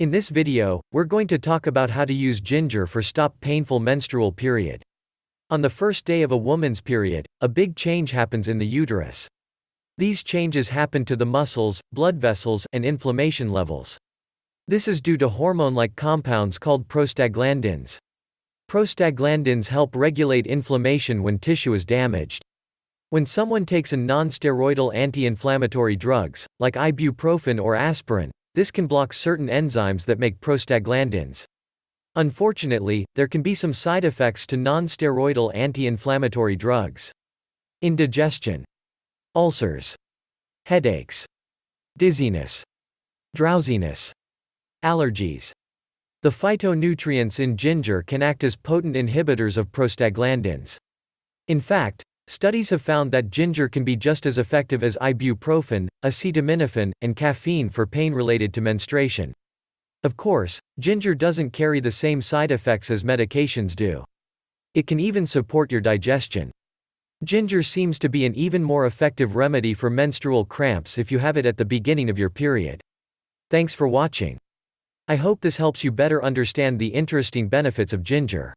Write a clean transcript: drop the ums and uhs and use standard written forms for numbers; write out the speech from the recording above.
In this video, we're going to talk about how to use ginger for stop painful menstrual period. On the first day of a woman's period, a big change happens in the uterus. These changes happen to the muscles, blood vessels, and inflammation levels. This is due to hormone-like compounds called prostaglandins. Prostaglandins help regulate inflammation when tissue is damaged. When someone takes a non-steroidal anti-inflammatory drugs, like ibuprofen or aspirin, this can block certain enzymes that make prostaglandins. Unfortunately, there can be some side effects to non-steroidal anti-inflammatory drugs. Indigestion, ulcers, headaches, dizziness, drowsiness, allergies. The phytonutrients in ginger can act as potent inhibitors of prostaglandins. In fact, studies have found that ginger can be just as effective as ibuprofen, acetaminophen, and caffeine for pain related to menstruation. Of course, ginger doesn't carry the same side effects as medications do. It can even support your digestion. Ginger seems to be an even more effective remedy for menstrual cramps if you have it at the beginning of your period. Thanks for watching. I hope this helps you better understand the interesting benefits of ginger.